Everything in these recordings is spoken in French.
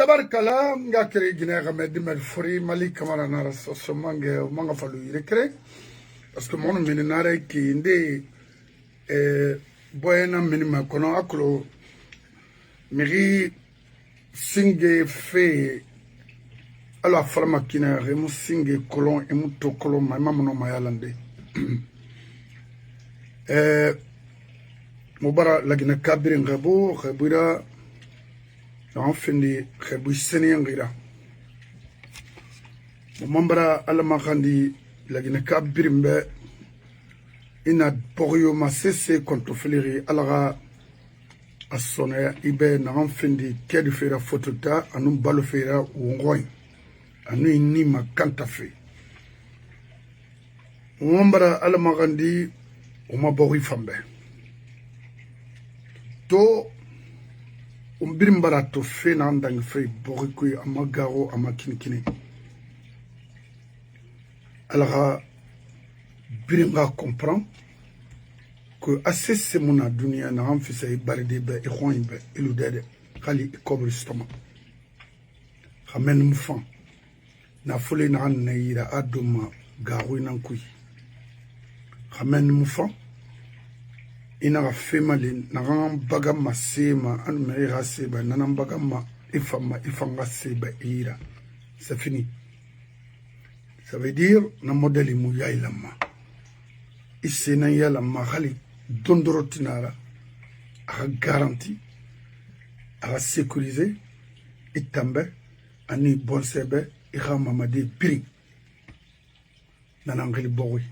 tabarkala nga kere gine ga medimer fori mali kamara nara so mange manga falu yire kere parce que mon minare ki inde boyena minima kono aklo miri singe fe ala farma kina remu singe kolon emu to kolon ma mamono mayalande mubara lagina kabiri ngabo khabira n'afindi khabu seni ngira mambara ala makandi lagina kabiri mbe ina poriyo masese kontofileri alaga asone ibe n'afindi kedi fera fotota anu balo fera wongoy anu inni makanta fe mambara ala makandi uma bori fambe to umbirimbara to fe na ndang fe borikui amagaro amakinkini alors biringa comprend que assez c'est mon dunia na am fisa ibaride be ikhon be iludede khali ikobri stoma khamen mufan na fule na nayira aduma garu nankui khamen mufan ina ga female na ran baga masema an me ga seba na nan baga ma ifanga seba ira c'est fini. Ça veut dire na modèle mu yailama isena yalama khali dondorotinara a garantie a sécuriser itambe ani bon sebe ira mamadi piri nanangeli bowi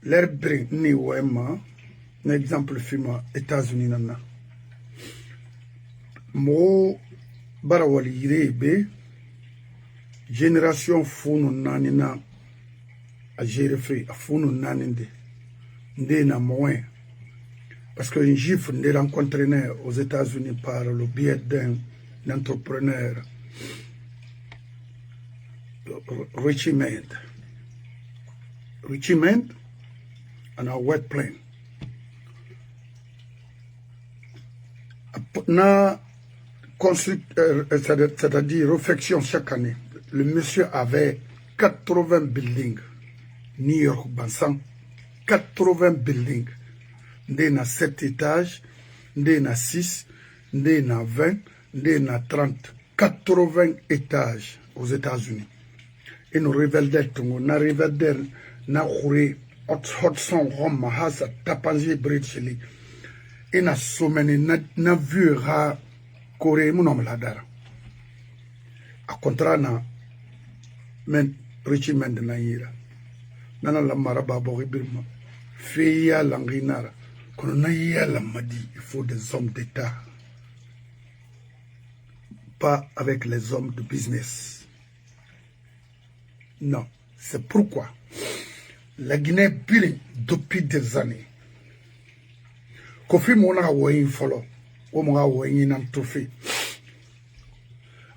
l'air bring ni wema un exemple film États-Unis nana mo barawali irebe génération funu nanina a géré fait a funu naninde ndena moins parce que un juif n'est rencontré aux États-Unis par le biais d'un entrepreneur Richie Mend on a wet plane na c'est-à-dire réflexion chaque année. Le monsieur avait 80 buildings. New York, Bansan, 80 buildings. Ndé na 7 étages, ndé na 6, ndé na 20, ndé na 30. 80 étages aux États-Unis. Et nous révélons tout, na révélons na khouré Hudson Rome, Hasa Tapanji Bridge. Et na sommené na vu ra Corée mon homme la dara. A contrat na men Richie Mend na yira. Nana la maraba bori birma. Feya langinara. Kono na yia la madi. Il faut des hommes d'État. Pas avec les hommes de business. Non. C'est pourquoi la Guinée biling depuis des années. Kofi mona woyin follow. O mga woyin nan tofi.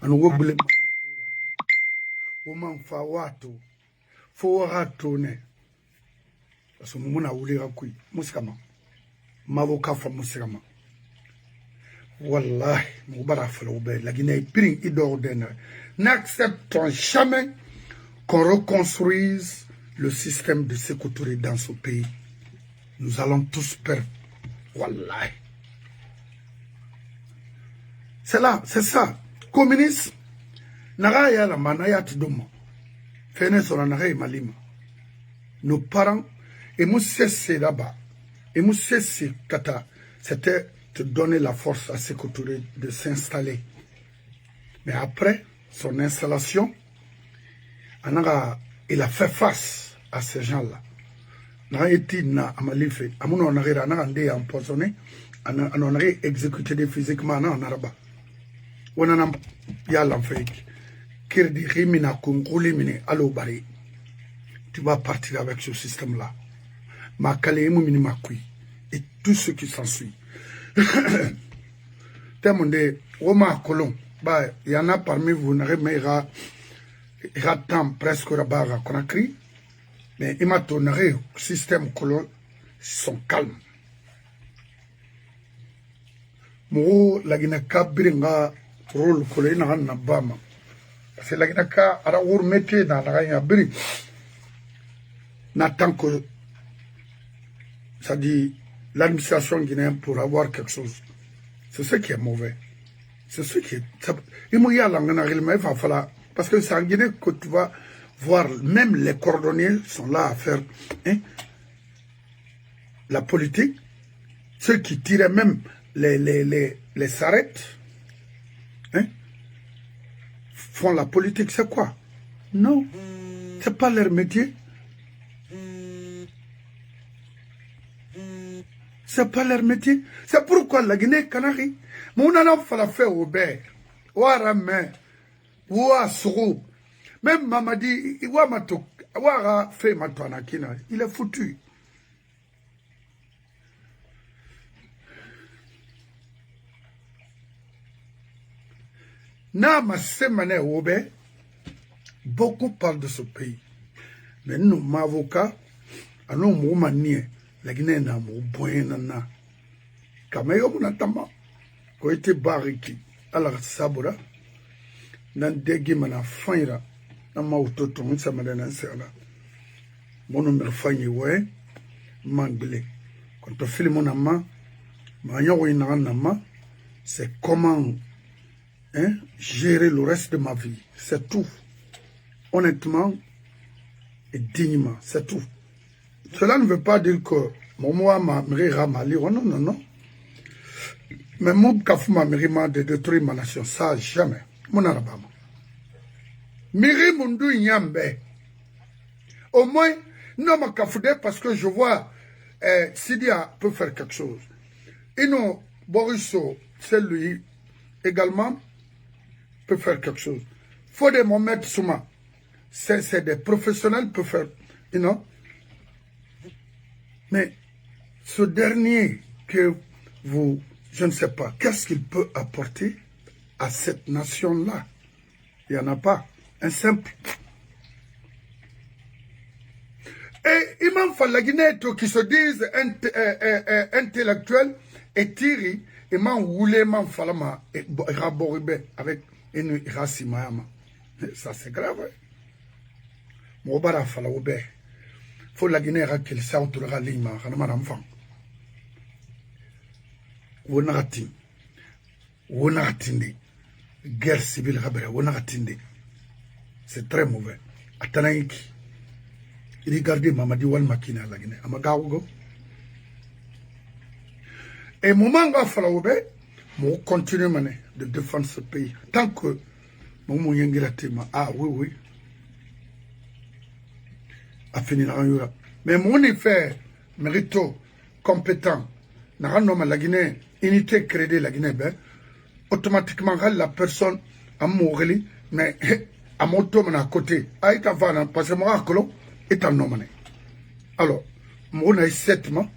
Anu wobule woman fa watu fo watu ne aso muna wulira kui musikama mavoka fa musikama wallahi mubara falo be la Guinée piring idordene n'acceptons jamais qu'on reconstruise le système de sécurité dans ce pays. Nous allons tous perdre. Wallahi. C'est là, c'est ça. Communisme, Nagaya la manayat domo. Fene sona nagay malima. Nos parents, et nous cessé là-bas. Et nous cessé kata. C'était de donner la force à ces cultures de s'installer. Mais après son installation, il a fait face à ces gens-là. Naga été na amalife. Amuno nagera nagande empoisonné. On a exécuté physiquement en arabe. On a y'a fake. Kirdi rimina kunguli mine alo bari. Tu vas partir avec ce système-là. Ma kalemu mini makui. Et tout ce qui s'ensuit. Temonde, Oma Colon. Bah, il y en a parmi vous, n'arrêtera temps presque rabat Conakry. Mais il m'a tourné le système colon sont calmes. Mo la Guinée Biringa rôle que les n'a pas. C'est la guinaka à la métier dans la gagne bri. N'attend que ça dit l'administration guinéenne pour avoir quelque chose. C'est ce qui est mauvais. C'est ce qui est. Il y a parce que c'est en Guinée que tu vas voir, même les cordonniers sont là à faire la politique. Ceux qui tiraient même les sarrettes font la politique. C'est quoi? Non, c'est pas leur métier. C'est pas leur métier. C'est pourquoi la Guinée-Canari, mon an fala fait au bé, ou à Ramé, ou à Sourou, même Mamadi, ou à fait Matoanakina, il est foutu. Nama Semane Obe, beaucoup parlent de ce pays. Mais nous, ma avocat, à nous, mon la Guinée n'a pas de Kamayo Natama, qui était barriki, à la Sabura, nan degi mana faira, nan ma autoton, ça m'a donné un mon numéro fagne, ouais, manglé. Quand on fait mon amant, c'est comment gérer le reste de ma vie. C'est tout. Honnêtement et dignement, c'est tout. Cela ne veut pas dire que moi, ma mère m'a dit, oh non, non, non. Mais moi, ma mère de détruire ma nation, ça, jamais. Mon arabama. Miri mundu nyambe. Au moins, non, ma kafoude, parce que je vois Sidia peut faire quelque chose. Et non, Borisso, c'est lui, également, peut faire quelque chose. Faut des moments souma. C'est des professionnels peuvent faire, you know. Mais ce dernier que vous, je ne sais pas, qu'est-ce qu'il peut apporter à cette nation-là? Il n'y en a pas. Un simple. Et il m'en faut la Guinée qui se disent intellectuels et tiri, et m'en roulé, m'en falama, et raboribe avec une racimayama. Ça c'est grave. Mobara falaoube. Faut la Guinée qu'il s'autoura lima, hanama enfant. Wonatindi. Guerre civile rabere, wonatindi. C'est très mauvais. Atanaiki. Regardez Mamadi Walmakina à la Guinée. Amagaougo. Et moment va falloir moi continuer de défendre ce pays. Tant que mon yengilatima, ah oui, oui. A fini la yura. Mais mon effet mérito, compétent, n'a pas la Guinée, unité crédit la Guinée, ben, automatiquement, la personne a mouru, mais à mon tour à côté. Ah, il a parce que moi, est un homme. Alors, mon a 7 mois,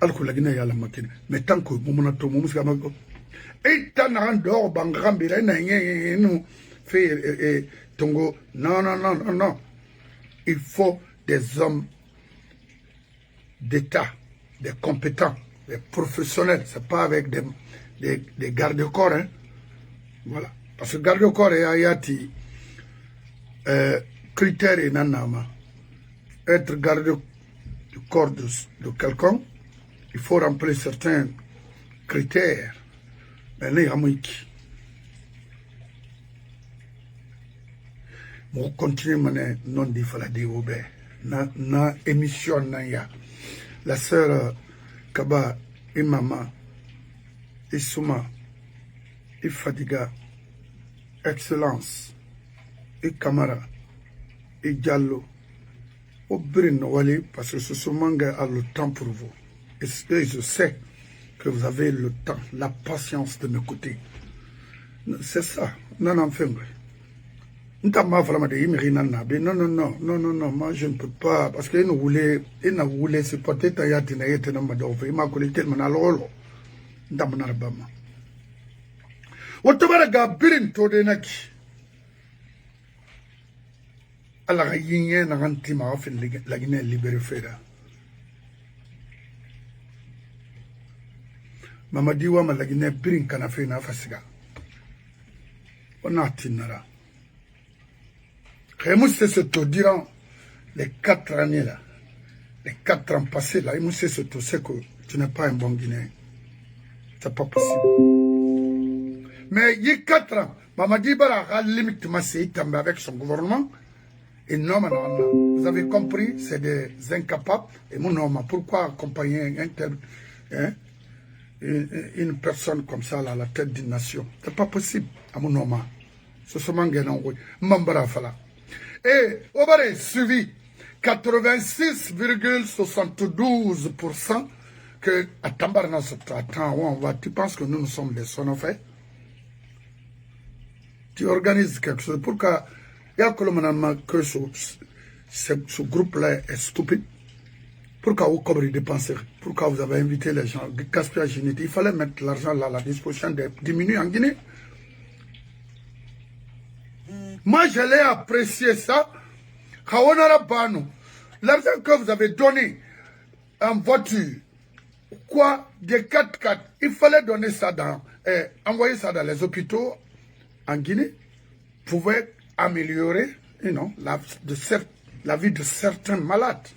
alors que la Guinée a la machine. Mais tant que mon a tout, mon muscle, et tant un dehors, Bangram, nous fait Tongo. Non, non, non, non, non. Il faut des hommes d'État, des compétents, des professionnels. C'est pas avec des gardes-corps. Hein. Voilà. Parce que garde-corps et ayati, critères et nanama. Être garde du corps de quelqu'un, il faut remplir certains critères. Mais là, il y a je continue à non dire la déobé. Na émission naya. La sœur Kaba et maman et Souma et Fadiga, Excellence et Kamara et Diallo. Au Wali, parce que ce Soumanga a le temps pour vous. Et je sais que vous avez le temps, la patience de m'écouter. C'est ça. Non, non, non, non, non, non, non, moi je ne peux pas, parce qu'il ne voulait supporter ta yatina yetena madove, il m'a collé tellement à l'olo. Ndamanarbama. Wotobara gabirin todenaki. Alors, il y a un antima fait la Guinée libérée. Mamadi wa la Guinée birin kana fait na fasiga. On a tinara. C'est ce tout durant les 4 années là, les 4 ans passés là, c'est ce tout, c'est que tu n'es pas un bon Guinéen. C'est pas possible. Mais il y a 4 ans, Mamadi Bara a limite avec son gouvernement. Et non, vous avez compris, c'est des incapables. Et mon homme, pourquoi accompagner une personne comme ça là, à la tête d'une nation? C'est pas possible, à mon homme. C'est seulement Mambara Fala. Et au bas suivi 86,72% que à Tambarna tu penses que nous sommes des sonofais? Tu organises quelque chose. Pourquoi il y a que ce groupe-là est stupide? Pourquoi vous cobrez des dépenses? Pourquoi vous avez invité les gens? Gaspillage inutile. Il fallait mettre l'argent là à la disposition des diminuer en Guinée. Moi, je l'ai apprécié ça. L'argent que vous avez donné en voiture, quoi, des 4x4, il fallait donner ça envoyer ça dans les hôpitaux en Guinée, pouvait améliorer la vie de certains malades.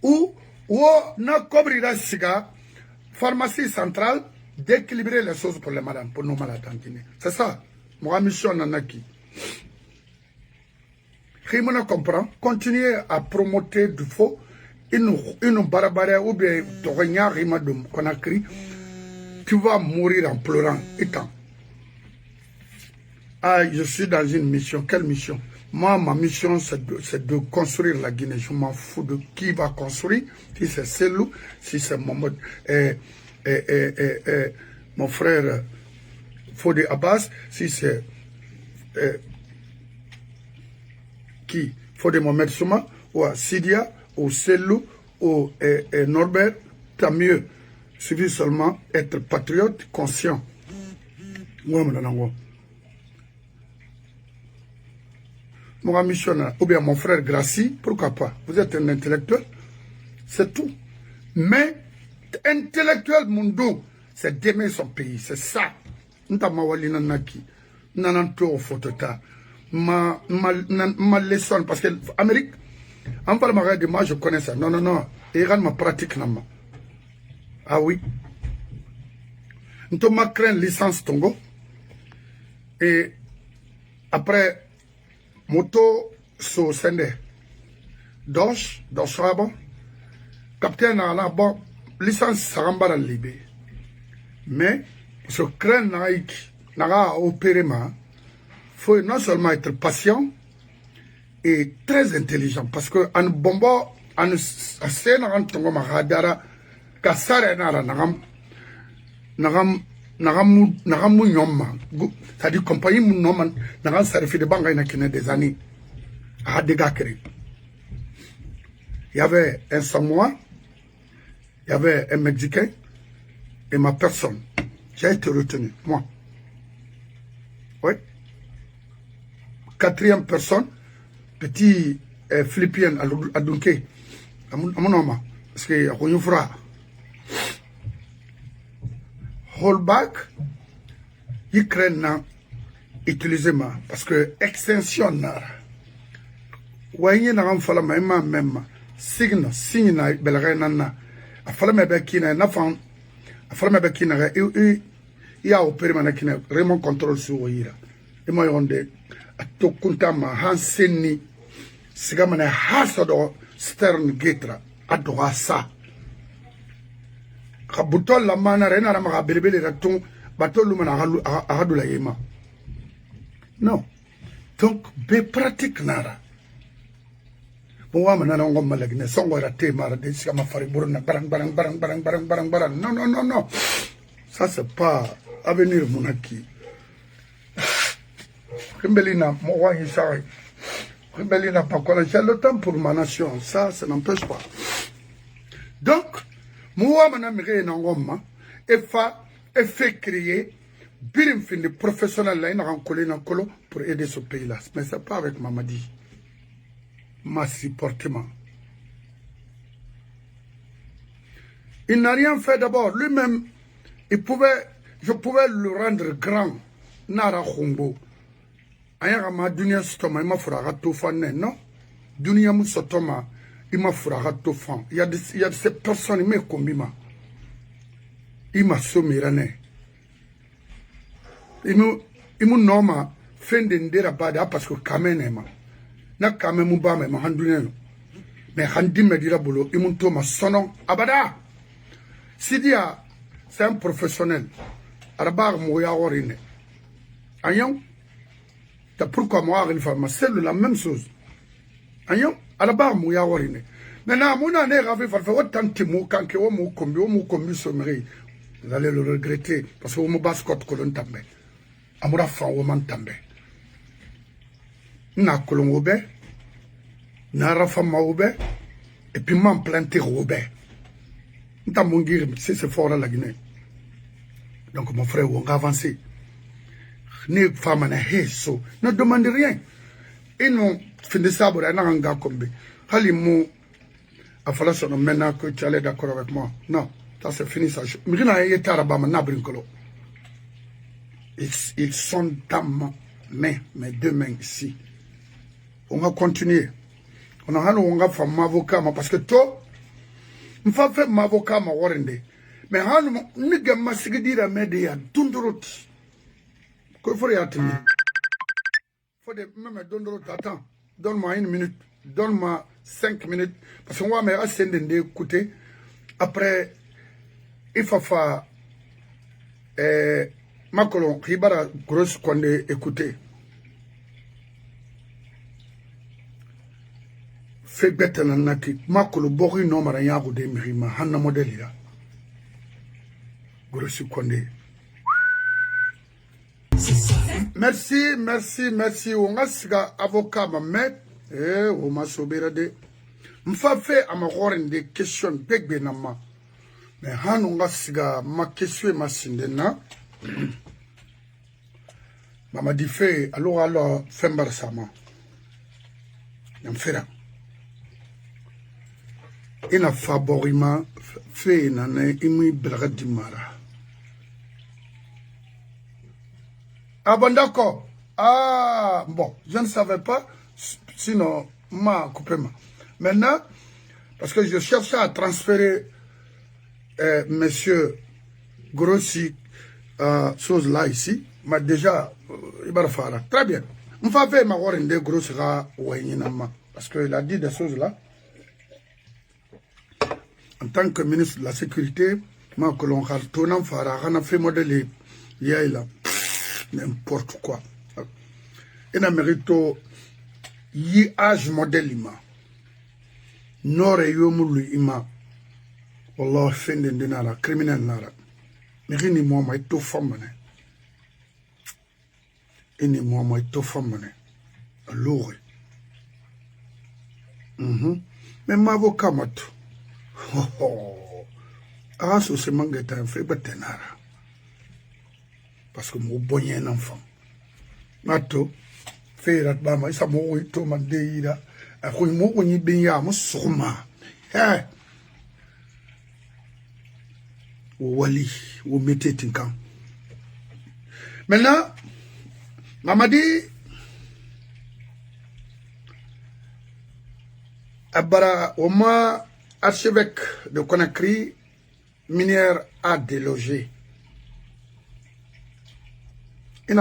Ou na cobrira siga, pharmacie centrale, d'équilibrer les choses pour les malades, pour nos malades en Guinée. C'est ça. Moi, mission Nanaki. Rimona comprend, continuer à promoter du faux, une barabara ou bien Torenya Rima de Conakry, tu vas mourir en pleurant. Étant. Ah, je suis dans une mission. Quelle mission? Moi, ma mission, c'est de construire la Guinée. Je m'en fous de qui va construire. Si c'est Selou, si c'est Mohamed, mon frère Fodé Abbas, si c'est qui? Fodé Mohamed Souma, ou Sidia, ou Selou, ou Norbert, tant mieux. Il suffit seulement être patriote, conscient. Mon missionnaire, ou bien mon frère Gracie, pourquoi pas? Vous êtes un intellectuel, c'est tout. Mais, intellectuel, mundo, c'est d'aimer son pays, c'est ça. Ma leçon, parce que l'Amérique, en parlant de moi, je connais ça. Non, non, non, Iran ma pratique. Ah oui. Nous avons créé une licence Tongo. Et après, moto so sende dosh rabo capitaine à la bon licence sarambara libé mais ce craint n'a opéré faut non seulement être patient et très intelligent parce que en bombo en sena tongo mahadara kasare nara nagamu nyoma c'est-à-dire compagnie mon nom nagan servi de banque ina des années à dégâts. Il y avait un Samoa, il y avait un Mexicain et ma personne. J'ai été retenu, moi. Oui. 4e personne, petit Philippien à Dunké, à mon nom, parce que on y fera. Holback, ils craignent utiliser parce que extension nara. Wanye na fala même signe na belga na afala me bekina na fan afala me bekina ya opérer manakina vraiment contrôle sur yira e mo yonde atokunta ma hanseni sigamana hasado stern getra adoasa kabutol la mana rena ma belebele raton batolu mana hadu la yema non donc be pratique nara. Non, non, non. Ça, c'est pas avenir, mon acquis. Rimbelina, moi, il s'arrête. Rimbelina, pas qu'on j'ai le temps pour ma nation. Ça n'empêche pas. Donc, moi, mon ami, et fait créer, birim fin de professionnel là, il a rencontré pour aider ce pays-là. Mais c'est pas avec Mamadi. Ma supportement. Il n'a rien fait d'abord. Lui-même, je pouvais le rendre grand nara khumbo aya ma dunia stoma ima furaga to fanne non dunia mu sotoma ima furaga to fan il y a ces personnes me kombima ima somirane imu noma fende ndera bada parce que kamene ma na kame mu ba me ma handunya mais handi me dira bolo imu to ma sono abada Sidia c'est un professionnel arabar mo ya orine ayon ta pourquoi moi une femme c'est la même chose ayon arabar mo ya orine maintenant mon année rave fa autant de mots quand que mo kombi sommeil vous allez le regretter parce que mo bascot kolon tambe amura fa wo man tambe na kolon obe na rafa ma obe et puis m'en planter obe nta mongir c'est fort la Guinée. Donc mon frère on va avancer ne femme na heso ne demande rien et non fin de ça na nga kombe hali mo afala sono maintenant que tu es d'accord avec moi non ça c'est fini ça mirina yetaraba ma nabrinkolo. Ils sont dans ma main, mes deux mains ici. On va continuer. On va faire mon avocat parce que toi, on va faire mon avocat ma warende. Mais on ne peut pas se dire à média dundurut. Qu'il faut y attendre. Faut même dundurut. Attends, donne-moi 1 minute, donne-moi 5 minutes parce qu'on va me rester d'écouter. Après, il faut faire. Makolon, Ribara Grosse Condé, écoutez. Fait bête nanaki, Makolo Bori no Marayago de Mirima, Hanna Modelia. Grosse Condé. Merci, merci, merci. On a siga avocat ma mère. On m'a sobérade. M'fa fait à ma roren des questions, beg benama. Mais Han on a siga ma question ma sindena. Mama di fe alors fembar sama yam fera ina faborima fe na imi blagadi mara ah bon d'accord ah bon je ne savais pas sinon m'a coupé ma maintenant parce que je cherchais à transférer monsieur Grossi chose là ici mais déjà Ibarfara. Très bien. On va faire ma warren de grosses rats parce qu'il a dit des choses là. En tant que ministre de la Sécurité, moi, que l'on a tourné en phare, on a fait modèle, il y a là, n'importe quoi. Et en mérito, il y a âge modèle, ima. Nord et Yomulu, ima. Allah, fin de nara, criminel nara. Mais rien ni moi, mais tout femme, ini moi to famane lourd mais ma avocat mat ah so se mangeta en fait betenara parce que mo bonye un enfant mato ferat ba ma isa mo to man deira a ko mo woni ben ya mo soma wali wo metete kan maintenant Mamadi Abara Oma, archevêque de Conakry, minière a délogé. Je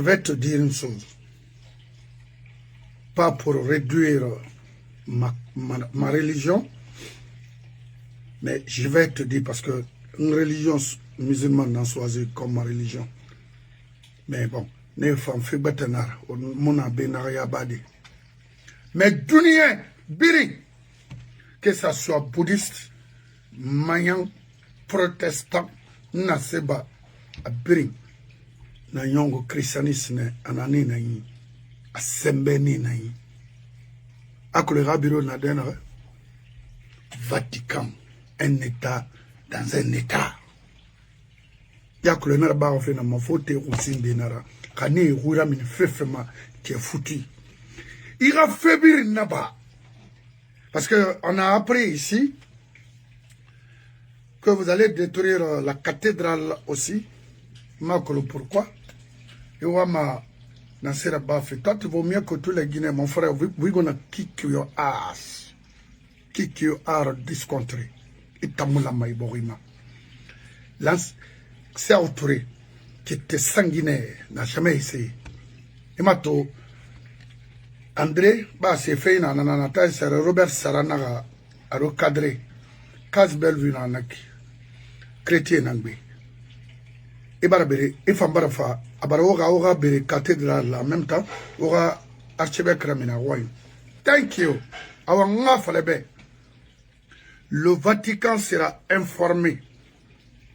vais te dire une chose. Pas pour réduire ma religion, mais je vais te dire parce que une religion musulmane n'en choisit comme ma religion. Mais bon, ne femme fait batenar, mon abenaria badi. Mais dunien, biri, que ça soit bouddhiste, mayan, protestant, naseba, biri, na yongo christianisme, anani na yi, asembeni na yi. Akule rabiro na denare, Vatican, un état dans un état. Yakule nara ba on fait na mafote aussi benara. Kane roura min fefema qui est foutu. Il va faiblir naba. Parce que on a appris ici que vous allez détruire la cathédrale aussi. Makolo, pourquoi? Et Wama Nasera Bafi, toi tu vaux mieux que tous les Guinéens, mon frère. We're gonna kick your ass. Kick your ass this country. Itamula Maïborima. Lance, c'est autoré qui était sanguinaire, n'a jamais essayé. Et maintenant, André, c'est fait une c'est Robert Saranaga à recadrer. Casbel Vinanaki, chrétien Nangbi. Et Barabere, et Fambarafa, Abaroga aura bere cathédrale en même temps, aura archevêque Ramina Wine. Thank you. Awanga Falebe. Le Vatican sera informé.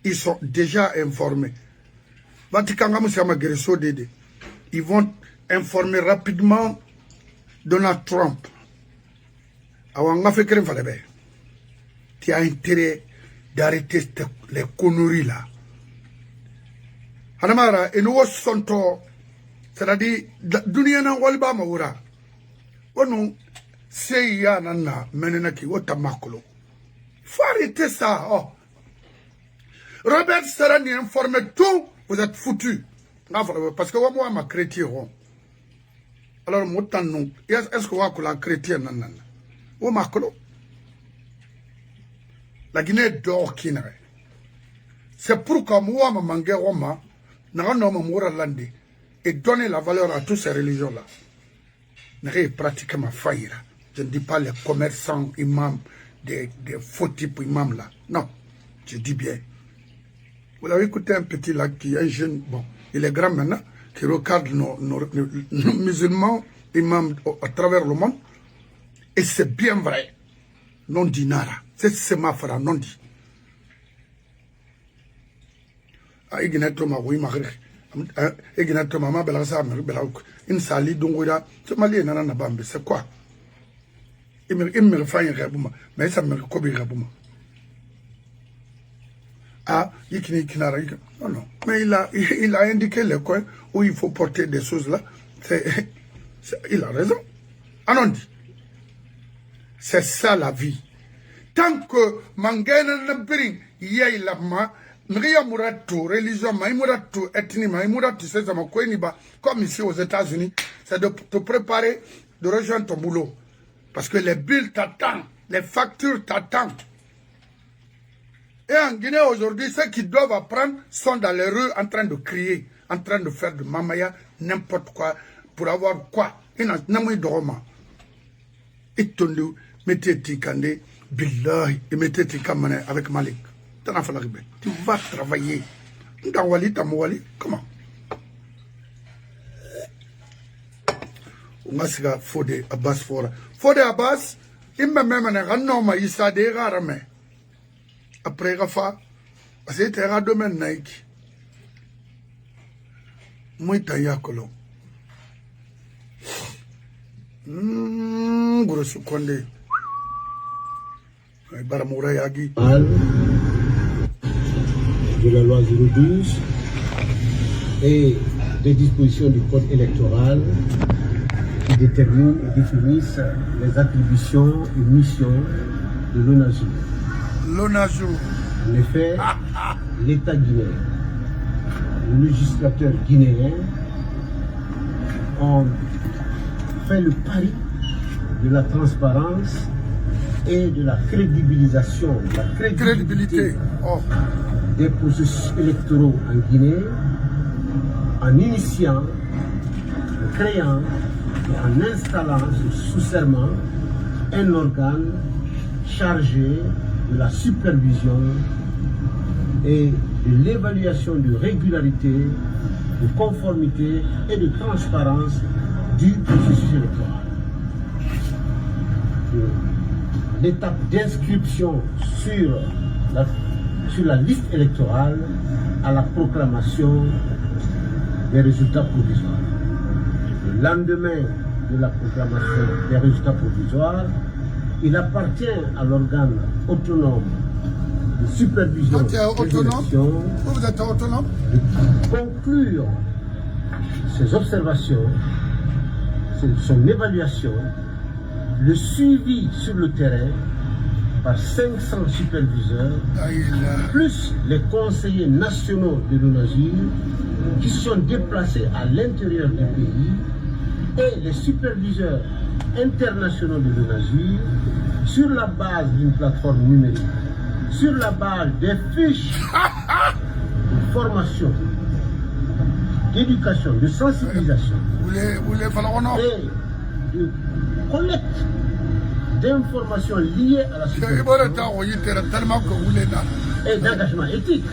Ils sont déjà informés. Vatican, ils vont informer rapidement Donald Trump. Tu as intérêt d'arrêter les conneries là. Hanamara, et nous sommes c'est-à-dire, Dunia na walba maura. Ono, c'est ya nana, menenaki, otamakolo. Faut arrêter ça, oh. Robert Serrani informe tout, vous êtes foutus. Parce que moi, ma chrétien. Alors, moi, est-ce que vous la chrétien? Ou makolo? La Guinée dort qui n'est. C'est pourquoi moi, ma mangé Roma, n'a pas moura landi et donner la valeur à toutes ces religions-là. N'a pratiquement faillir. Je ne dis pas les commerçants, imams, des faux types imams là. Non, je dis bien. Vous l'avez écouté un petit là qui est un jeune, bon, il est grand maintenant, qui regarde nos musulmans, imams à travers le monde. Et c'est bien vrai. Non dit nara. C'est ma frère, non dit. Ah, Ignato ma oui, ma Ignato mama belasa, une sali dongoura, ce malien nana bambe, c'est quoi? Il me fait un rabouma, mais ça me recobe rabouma. Ah, non, non. Mais il a indiqué le coin où il faut porter des choses là. Il a raison. Ah non, dit. C'est ça la vie. Tant que Mangana ne bring, il a ma, Mria Murato, religion, Maïmurato, ethnie, Maïmurato, c'est ça, comme ici aux États-Unis, c'est de te préparer de rejoindre ton boulot. Parce que les billes t'attendent, les factures t'attendent. Et en Guinée aujourd'hui, ceux qui doivent apprendre sont dans les rues en train de crier, en train de faire de mamaya, n'importe quoi, pour avoir quoi. Et n'a pas de roman. Et tondu, mettez tikande, billahi, et mettez tikamane avec Malik. Tu vas travailler. Dans Wali, Tamouali, comment? On a ce gars, Fode Abbas Fora. Fode Abbas, il m'a même un nom, il s'est dérarmé. Après Rafa, c'était un domaine Nike. Mouita Yakolo. Grosso Condé. Baramoura Yagi. De la loi 012 et des dispositions du code électoral qui déterminent et définissent les attributions et missions de l'ONAJU. L'ONAJU. En effet, l'État guinéen, le législateur guinéen ont fait le pari de la transparence et de la crédibilisation, de la crédibilité des processus électoraux en Guinée en initiant, en créant et en installant sous serment un organe chargé de la supervision et de l'évaluation de régularité, de conformité et de transparence du processus électoral. L'étape d'inscription sur la liste électorale à la proclamation des résultats provisoires. Le lendemain de la proclamation des résultats provisoires, il appartient à l'organe autonome de supervision des élections vous êtes autonome de conclure ses observations, son évaluation, le suivi sur le terrain par 500 superviseurs, plus les conseillers nationaux de l'ONASUR qui sont déplacés à l'intérieur du pays et les superviseurs internationaux de l'ONASUR sur la base d'une plateforme numérique, sur la base des fiches de formation, d'éducation, de sensibilisation et de collecte d'informations liées à la supervision et d'engagement éthique.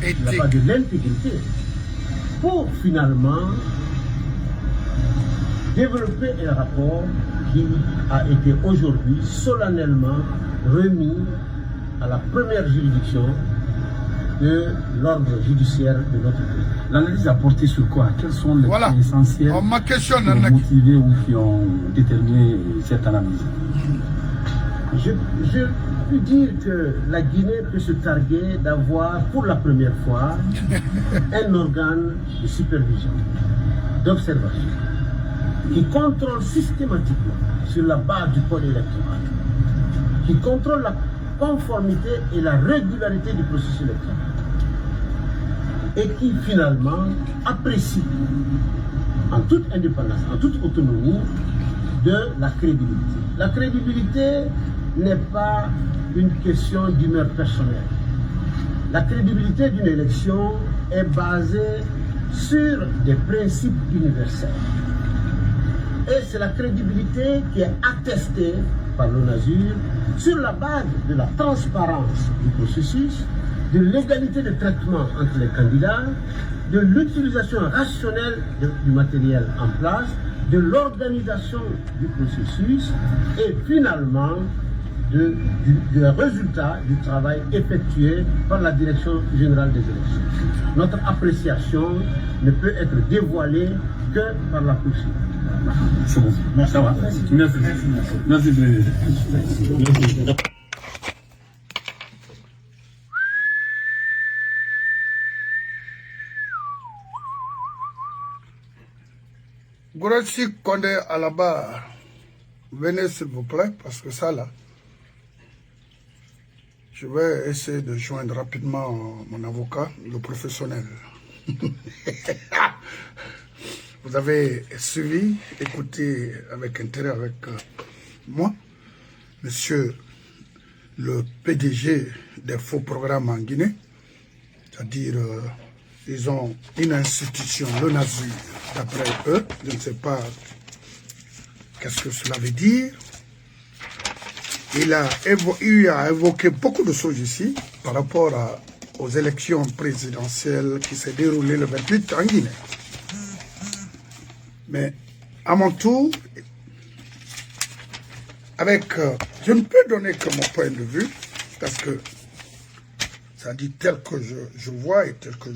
Il n'y a pas de l'intégrité pour finalement développer un rapport qui a été aujourd'hui solennellement remis à la première juridiction de l'ordre judiciaire de notre pays. L'analyse a porté sur quoi? Quels sont les points essentiels qui ont motivé ou qui ont déterminé cette analyse? Je peux dire que la Guinée peut se targuer d'avoir pour la première fois un organe de supervision, d'observation, qui contrôle systématiquement sur la base du code électoral, qui contrôle la conformité et la régularité du processus électoral et qui finalement apprécie en toute indépendance, en toute autonomie de la crédibilité. La crédibilité n'est pas une question d'humeur personnelle. La crédibilité d'une élection est basée sur des principes universels. Et c'est la crédibilité qui est attestée par l'ONASUR sur la base de la transparence du processus, de l'égalité de traitement entre les candidats, de l'utilisation rationnelle du matériel en place, de l'organisation du processus et finalement du résultat du travail effectué par la Direction générale des élections. Notre appréciation ne peut être dévoilée que par la poursuite. C'est bon. Merci. Ça va. Merci. Merci. Merci. Grossi Condé à la barre, venez s'il vous plaît, parce que ça là, je vais essayer de joindre rapidement mon avocat, le professionnel. Vous avez suivi, écouté avec intérêt avec moi, monsieur le PDG des faux programmes en Guinée, c'est-à-dire ils ont une institution, l'ONASUR, d'après eux, je ne sais pas qu'est-ce que cela veut dire. Il a évoqué beaucoup de choses ici par rapport aux élections présidentielles qui s'est déroulées le 28 en Guinée. Mais à mon tour, je ne peux donner que mon point de vue, parce que ça dit tel que je vois et tel que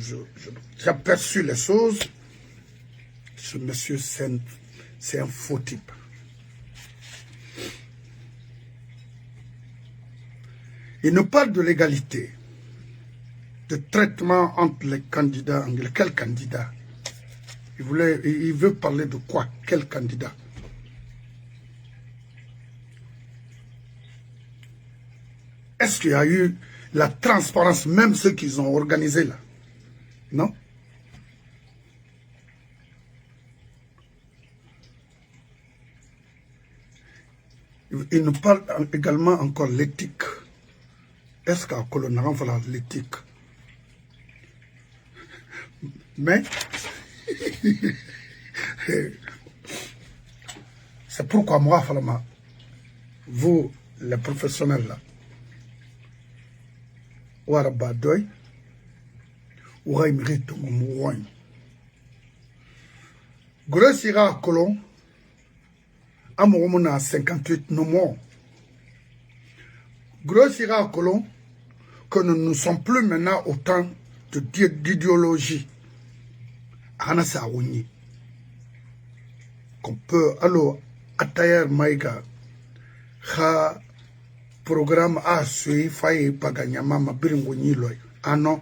j'aperçus les choses, ce monsieur c'est un faux type. Il nous parle de l'égalité, de traitement entre les candidats anglais. Quel candidat? Il veut parler de quoi? Quel candidat? Est-ce qu'il y a eu la transparence, même ceux qu'ils ont organisé là? Non? Il nous parle également encore l'éthique. Est-ce qu'à Colonel voilà l'éthique? Mais c'est pourquoi moi, Falama, vous, les professionnels là, Warabadoy, Ouaimri Tomououaim, Grossira Colon, Amoromona 58 nomo, Grossira Colon, que nous ne sommes plus maintenant au temps d'idéologie. Qu'on peut alors attaquer Maïga, programme a suivi faille paganyama ma biringoni loy. Ah non.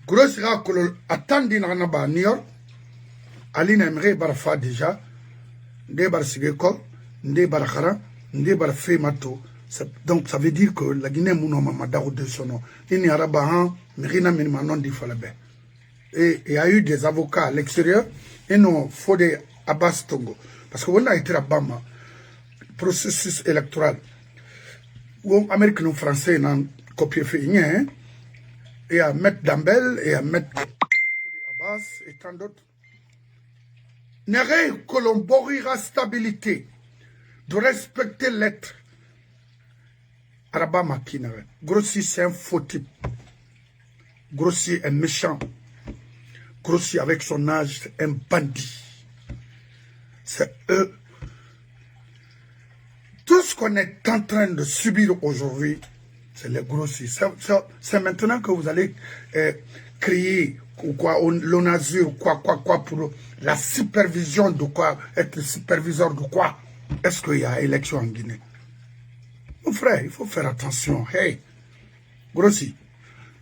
Grossira Colon attendit na New York. Aline aimerait barfa déjà. Nde bar sigekol, nde bar khara, nde bar femato. Donc ça veut dire que la Guinée mouno mamadao de son nom. Il n'y a pas Mirina Minimanon di Falabé. Et il y a eu des avocats à l'extérieur, et non, faut des Abbas Tongo. Parce qu'on a été à Bama, processus électoral, où Américains ou Français n'ont copié fait rien, et à mettre Dambel, et à mettre Abbas, et tant d'autres. N'est que l'on borira stabilité, de respecter l'être. Araba Makinare. Grossi, c'est un faux type. Grossi est méchant. Grossi, avec son âge, c'est un bandit. C'est eux. Tout ce qu'on est en train de subir aujourd'hui, c'est les Grossi. C'est maintenant que vous allez créer quoi, l'ONASUR, quoi, pour la supervision de quoi, être superviseur de quoi. Est-ce qu'il y a élection en Guinée? Mon frère, il faut faire attention. Hey, Grossi,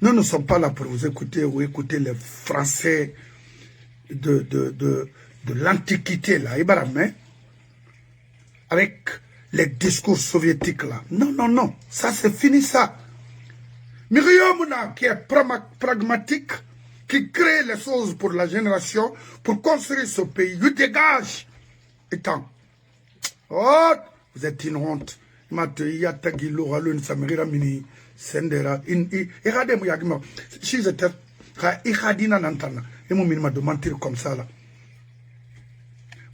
nous ne sommes pas là pour vous écouter ou écouter les Français de l'Antiquité, là, avec les discours soviétiques, là. Non, non, non, ça c'est fini, ça. Myriam, qui est pragmatique, qui crée les choses pour la génération, pour construire ce pays, il dégage. Étant, oh, vous êtes une honte. Mate ya tagi lo halo ni samira mini sendera irade mu yagima si j'étais ikhadina nantana et mon minima de mentir comme ça là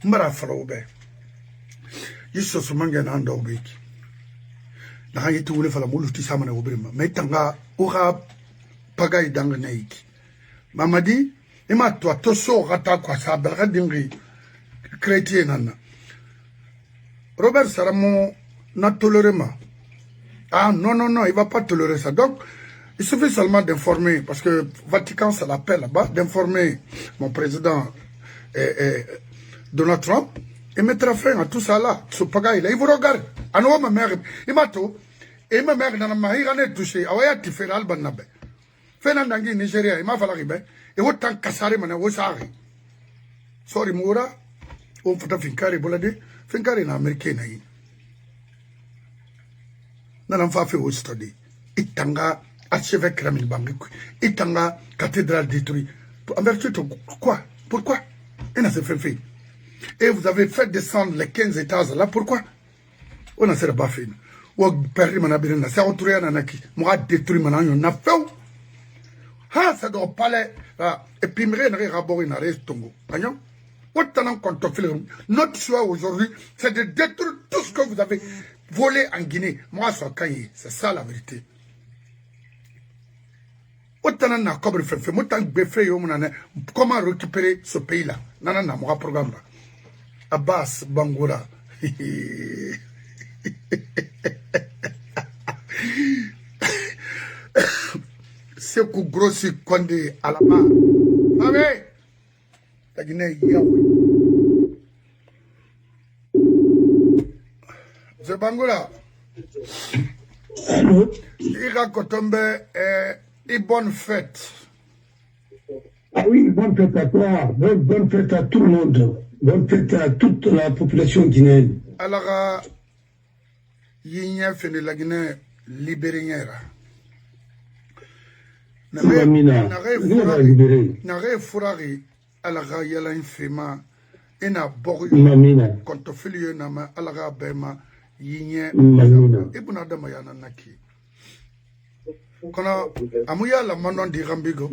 mbara frobe yiso sumanga na ndo biki na yitu wule fala muluti samana obrima metanga ura pagay dang naiki mamadi ima to so rata kwa sa belga dingi chrétien nana Robert Saramo n'a toléré ma. Ah non, non, non, il ne va pas tolérer ça. Donc, il suffit seulement d'informer, parce que Vatican, ça l'appelle là-bas, d'informer mon président Donald Trump et mettre fin à tout ça là. Ce pagaille là, il vous regarde. À nous, ma mère, il m'a tout. Et ma mère, dans la main, il a touché. Ah ouais, tu fais l'alban nabe. Fait dans le Nigeria, il m'a fallu arriver. Et autant cassare, man, au sari. Sorry, Moura. On fait un fincari, bolade. Fincari, en américain, naï. Nan fa fait au study itanga archevêque Ramil Bangikou itanga cathédrale détruite en vertu de quoi pourquoi et n'a fait et vous avez fait descendre les 15 étages là pourquoi on a fait pas fait ou perdu manabirina ça autour nanaki moi détruit mananyo na fait ha ça doit palais et puis m'ré n'a rabori na restongo agnon autant qu'on te fait notre choix aujourd'hui c'est de détruire tout ce que vous avez voler en Guinée, moi, c'est ça la vérité. Autant na cobre fait, comment récupérer ce pays-là? Nanana, moi, programme. Abbas Bangoura. C'est que grossi Condé à la main. Ah mais, la Guinée, Yahweh. C'est Bangola. Allô? Ira Kotombe et bonne fête. Ah oui, bonne fête à toi. Bonne fête à tout le monde. Bonne fête à toute la population guinéenne. Alors, il y a fait de la Guinée libérienne. Mamina, N'arrête fourrari à la Rayala infima. Et n'a boru. Mamina. Quand on fait le nama à la Rabema. Yinye ibuna dama yana naki kono amuya la manon di rambigo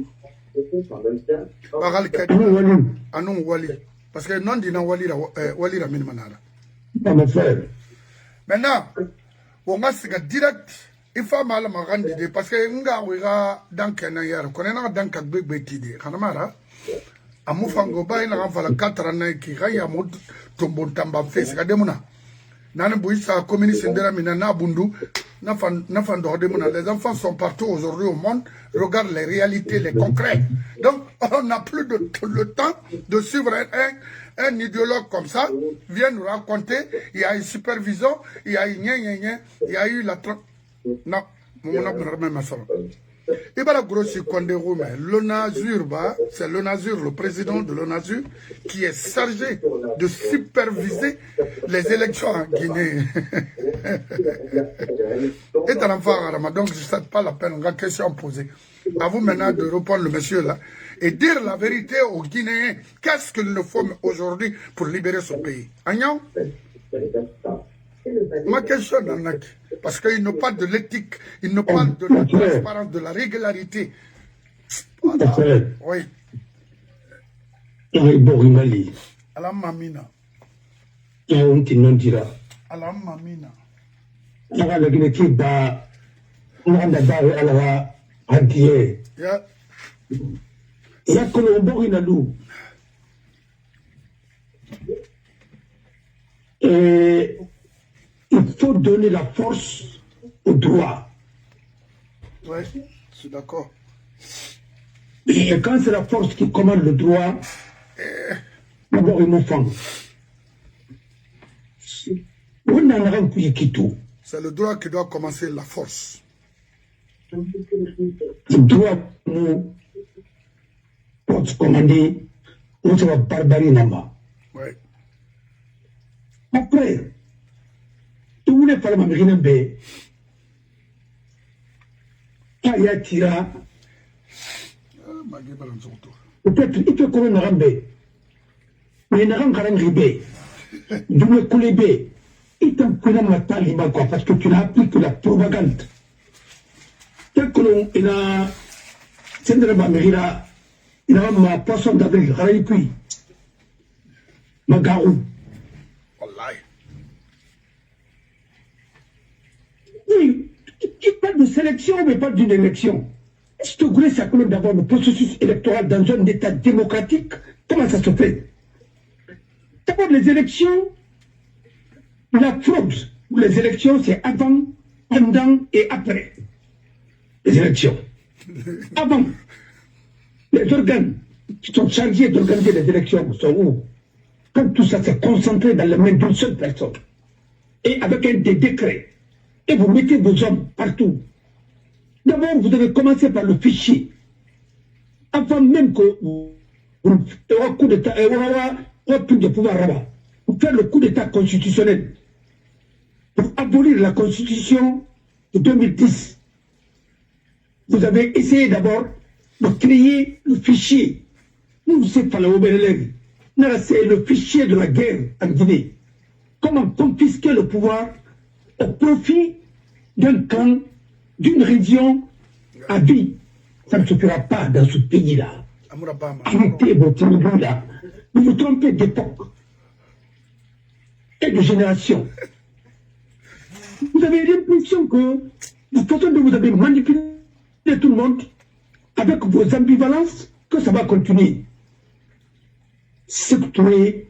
bagal kadi anu wali parce que non di na wali ra min manara maintenant on va se direct il faut mal ma rendre parce que nga wira danke na yar kono na danka gbegbe tidi kana mara amu fango bay na fala 4 na ki gaya mo tombo tamba fes ka demuna Nana Bouissa, communiste Ndera Minana Bundu, les enfants sont partout aujourd'hui au monde, regardent les réalités, les concrets. Donc, on n'a plus le temps de suivre un idéologue comme ça, vient nous raconter, il y a une supervision, il y a une il y a eu la... Non, Et bien, grossi l'ONASUR, c'est l'ONASUR, le président de l'ONASUR, qui est chargé de superviser les élections en Guinée. Et un enfant, donc ce n'est pas la peine, on a une question posée. À vous maintenant de répondre le monsieur là et dire la vérité aux Guinéens. Qu'est-ce qu'il nous faut aujourd'hui pour libérer ce pays? Agnan? Ma question, Nanak, parce qu'il ne parle de l'éthique, il ne parle de la transparence, de la régularité. Voilà. Oui. Borimali. Alam Mamina. Alam Mamina. Ala gine ki ba nganda dawe ala antiye. Ya kono borina lu. Et il faut donner la force au droit. Oui, je suis d'accord. Et quand c'est la force qui commande le droit, d'abord ils m'ont fait. C'est le droit qui doit commencer la force. Le droit nous commander notre barbarie là-bas. Oui. Après, tu voulais parler de ma mère, il y a tira. Peut-être il peut connaître Narambe. Mais Narambe Karangribe, Double Koulébé, il t'a connu ma taliban quoi, parce que tu n'as appris que la propagande. Tel que l'on a, c'est de la Mamérina, il a ma poisson d'avril, Raïpui, Magarou. Oui, tu parles de sélection, mais pas d'une élection. Est-ce que vous voulez ça d'avoir le processus électoral dans un État démocratique? Comment ça se fait? D'abord, les élections, la fraude ou les élections, c'est avant, pendant et après les élections. Avant, les organes qui sont chargés d'organiser les élections sont où? Quand tout ça s'est concentré dans les mains d'une seule personne et avec un des décrets, et vous mettez vos hommes partout. D'abord, vous devez commencer par le fichier. Avant même que vous ayez un coup d'État, plus de pouvoir là-bas. Vous faites le coup d'État constitutionnel pour abolir la Constitution de 2010. Vous avez essayé d'abord de créer le fichier. Nous, c'est pas c'est le fichier de la guerre en Guinée. Comment confisquer le pouvoir au profit d'un camp, d'une région à vie. Ça ne se fera pas dans ce pays-là. Arrêtez votre niveau-là. Vous vous trompez d'époque et de génération. Vous avez l'impression que la façon dont vous avez manipulé tout le monde avec vos ambivalences, que ça va continuer. Secouer,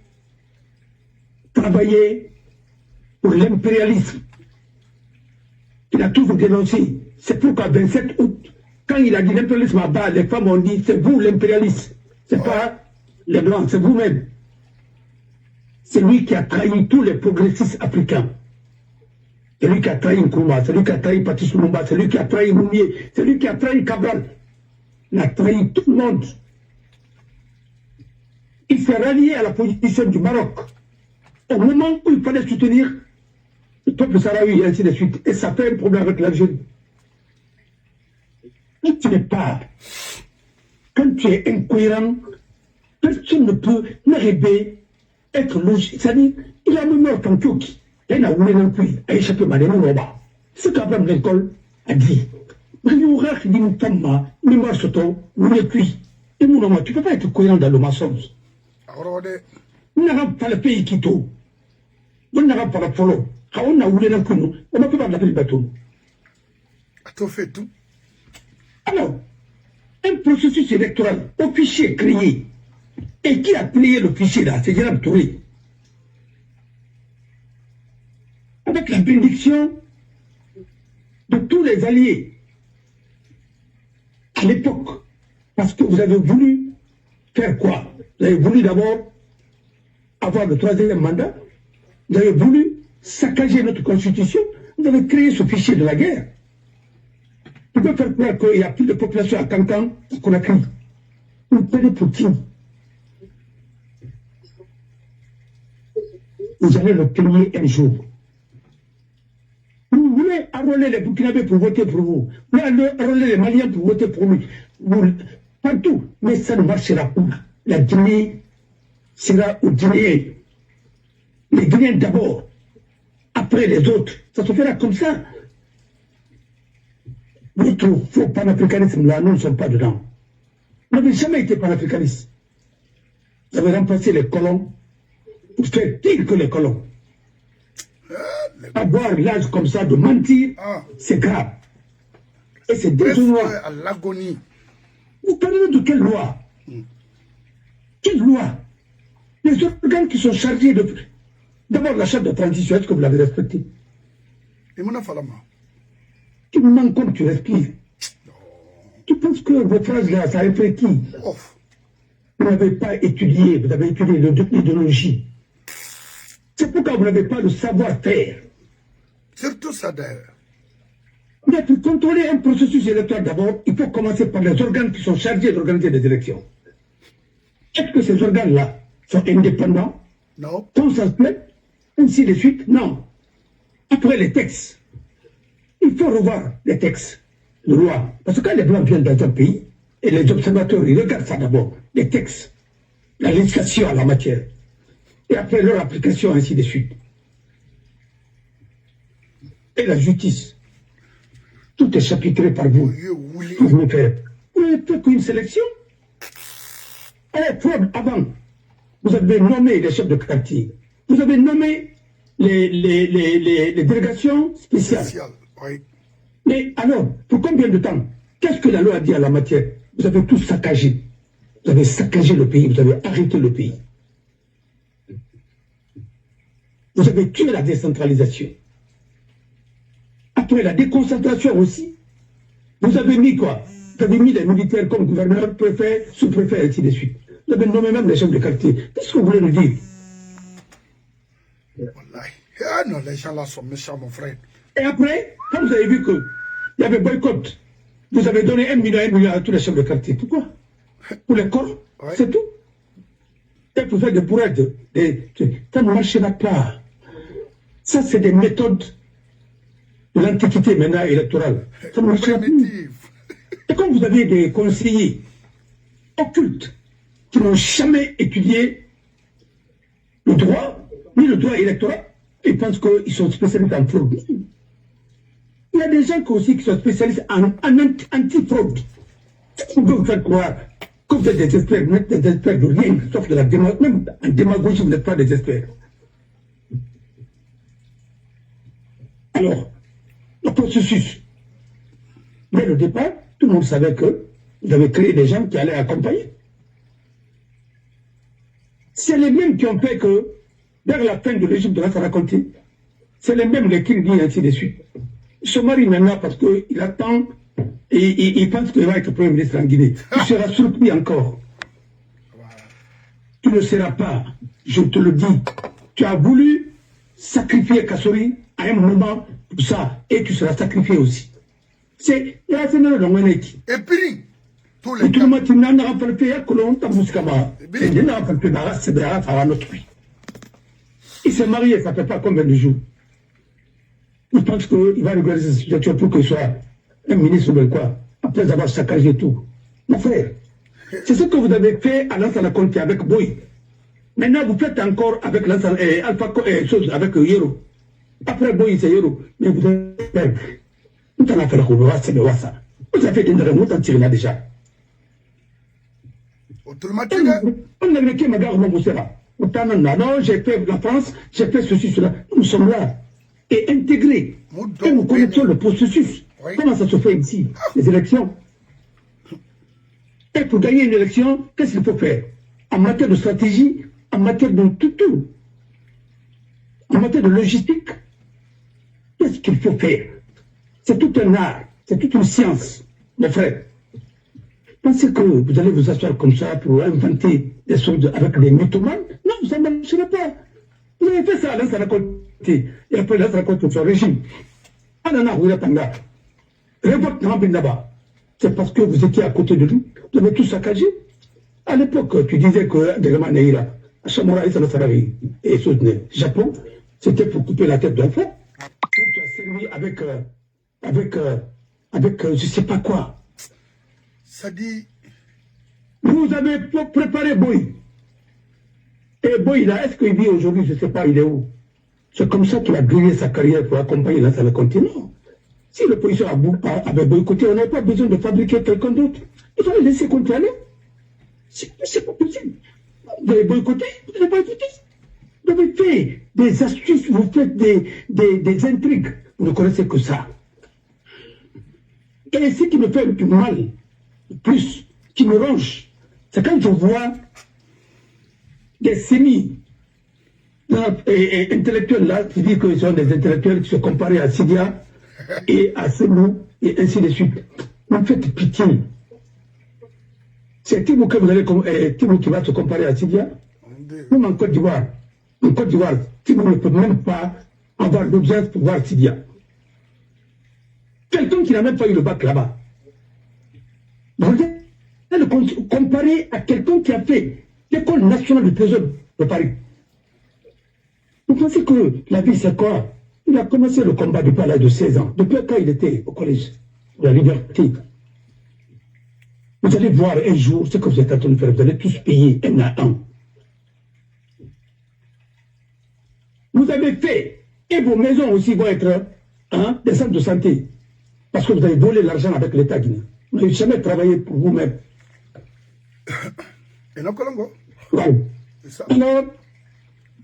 travailler pour l'impérialisme. Il a toujours dénoncé. C'est pourquoi 27 août, quand il a dit l'impérialisme à bas, les femmes ont dit c'est vous l'impérialiste. C'est pas les blancs, c'est vous-même. C'est lui qui a trahi tous les progressistes africains. C'est lui qui a trahi Nkrumah, c'est lui qui a trahi Patrice Lumumba, c'est lui qui a trahi Moumié, c'est lui qui a trahi Cabral. Il a trahi tout le monde. Il s'est rallié à la position du Maroc. Au moment où il fallait soutenir le peuple sahraoui et ainsi de suite. Et ça fait un problème avec l'Algérie. Quand tu n'es pas, quand tu es incohérent, personne ne peut n'arriver à être logique. C'est-à-dire, il a même en Tokyo. Il a voulu non plus à échapper à l'Europa. Ce qu'Abraham Lincoln a dit. Il y aura qui dit une femme, mais moi, surtout, vous l'avez cuit. Et mon homme, tu ne peux pas être cohérent dans le mensonge. On n'a pas le pays qui tourne. On n'a pas le follow. On a voulu non plus. On ne peut pas l'appeler le bateau. Tu fais tout. Alors, un processus électoral au fichier créé. Et qui a créé le fichier là? C'est Gérard Touré. Avec la bénédiction de tous les alliés à l'époque. Parce que vous avez voulu faire quoi? Vous avez voulu d'abord avoir le 3e mandat. Vous avez voulu saccager notre constitution. Vous avez créé ce fichier de la guerre. Vous pouvez faire croire qu'il n'y a plus de population à Cancan qu'on a créé. Vous prenez pour qui? Vous allez le payer un jour. voulez enrôler les Burkinabés pour voter pour vous. Vous voulez enrôler les Maliens pour voter pour lui. Partout. Mais ça ne marchera pas. La Guinée sera aux Guinéens. Les Guinéens d'abord. Après les autres. Ça se fera comme ça. Votre faux panafricanisme là, nous ne sommes pas dedans. Vous n'avez jamais été panafricaniste. Vous avez remplacé les colons pour faire pire que les colons. Avoir l'âge comme ça de mentir, c'est grave. Et c'est désolant. À l'agonie. Vous parlez de quelle loi? Quelle loi? Les organes qui sont chargés de... D'abord, la charte de transition, est-ce que vous l'avez respectée? Et mon afalama. Tu me manques comme tu respires. Tu penses que vos phrases là, ça a fait qui? Vous n'avez pas étudié, vous avez étudié l'idéologie. C'est pourquoi vous n'avez pas le savoir-faire. Surtout ça d'ailleurs. Mais pour contrôler un processus électoral d'abord, il faut commencer par les organes qui sont chargés d'organiser des élections. Est-ce que ces organes-là sont indépendants? Non. Consensuels? Ainsi de suite? Non. Après les textes. Il faut revoir les textes de loi. Parce que quand les Blancs viennent dans un pays, et les observateurs, ils regardent ça d'abord, les textes, la législation en la matière, et après leur application, ainsi de suite. Et la justice. Tout est chapitré par vous. Vous voulez faire. Vous n'avez fait qu'une sélection. Avant, vous avez nommé les chefs de quartier. Vous avez nommé les délégations spéciales. Oui. Mais alors, pour combien de temps? Qu'est-ce que la loi a dit en la matière? Vous avez tout saccagé. Vous avez saccagé le pays, vous avez arrêté le pays. Vous avez tué la décentralisation. Après la déconcentration aussi, vous avez mis quoi? Vous avez mis les militaires comme gouverneur, préfet, sous-préfet, ainsi de suite. Vous avez nommé même les chefs de quartier. Qu'est-ce que vous voulez nous dire? Ah non, les gens là sont méchants, mon frère. Et après, quand vous avez vu qu'il y avait boycott, vous avez donné 1 million à tous les chefs de quartier. Pourquoi? Pour les corps, c'est tout. Et pour faire des bourrades, ça ne marchera pas. Ça, c'est des méthodes de l'antiquité maintenant électorale. Ça ne marchera plus. Et quand vous avez des conseillers occultes qui n'ont jamais étudié le droit, ni le droit électoral, ils pensent qu'ils sont spécialistes en fraude. Il y a des gens aussi qui sont spécialistes en anti-fraude. On peut vous faire croire que vous êtes des experts, vous êtes des experts de rien, sauf de la démagogie. Même en démagogie, vous n'êtes pas des experts. Alors, le processus. Dès le départ, tout le monde savait que vous avez créé des gens qui allaient accompagner. C'est les mêmes qui ont fait que, vers la fin de l'Égypte de la raconter, c'est les mêmes les Kingdi et ainsi de suite. Il se marie maintenant parce qu'il attend et il pense qu'il va être Premier ministre en Guinée. Tu seras surpris encore. Tu ne seras pas, je te le dis. Tu as voulu sacrifier Kassori à un moment pour ça et tu seras sacrifié aussi. C'est la semaine de Moueneki. Et puis, tous les et tout le monde n'a pas fait un colon, t'as Mouskama. Et il n'a pas fait un c'est à notre pays. Il s'est marié, ça ne fait pas combien de jours. Il pense qu'il va regarder cette situation pour qu'il soit un ministre de quoi, après avoir saccagé tout. Mon frère, c'est ce que vous avez fait à Lansana Conté avec Boy. Maintenant, vous faites encore avec Lansana Alpha avec Yero. Après Boy, c'est Yero. Mais vous avez vous avez fait le Wassa. Vous avez fait une remontée en Tirina déjà. On a vécu ma gare, mon frère. Non, j'ai fait la France, j'ai fait ceci, cela. Nous sommes là. Et intégrés. Et nous connaissons le processus. Oui. Comment ça se fait ici, les élections? Et pour gagner une élection, qu'est-ce qu'il faut faire? En matière de stratégie, en matière de tout. En matière de logistique, qu'est-ce qu'il faut faire? C'est tout un art, c'est toute une science, mes frères. Pensez que vous allez vous asseoir comme ça pour inventer des choses avec des mythomanes? Non, ça ne marchera pas. Vous avez fait ça, là, ça raconte. Et après, là, ça raconte son régime. C'est parce que vous étiez à côté de nous. Vous avez tout saccagé. À l'époque, tu disais que Delama Neira, à Chamora et Salosaravi et Japon, c'était pour couper la tête d'un frère. Quand tu as servi avec je ne sais pas quoi. Ça dit... Vous avez préparé Boy. Et Boy, là, est-ce qu'il vit aujourd'hui? Je ne sais pas, il est où? C'est comme ça qu'il a grillé sa carrière pour accompagner la salle continent. Si l'opposition avait boycotté, on n'avait pas besoin de fabriquer quelqu'un d'autre. Il fallait laisser continuer. C'est pas possible. Vous avez boycotté, vous n'avez pas écouté. Vous avez fait des astuces, vous faites des intrigues. Vous ne connaissez que ça. Et ce qui me fait le plus mal, le plus, qui me ronge, c'est quand je vois des semi-intellectuels là, qui disent qu'ils sont des intellectuels qui se comparent à Sidia et à Semou, et ainsi de suite. Vous me faites pitié. C'est Timo que vous allez, Timo qui va se comparer à Sidia. Même en Côte d'Ivoire, Timo ne peut même pas avoir l'audience pour voir Sidia. Quelqu'un qui n'a même pas eu le bac là-bas. Vous allez le comparer à quelqu'un qui a fait l'école nationale du trésor de Paris. Vous pensez que la vie c'est quoi? Il a commencé le combat depuis l'âge de 16 ans, depuis quand il était au collège de la liberté. Vous allez voir un jour ce que vous êtes en train de faire, vous allez tous payer un à un. Vous avez fait, et vos maisons aussi vont être des centres de santé, parce que vous avez volé l'argent avec l'État guinéen. Vous n'avez jamais travaillé pour vous-même. Et non, Colombo. Wow. Alors,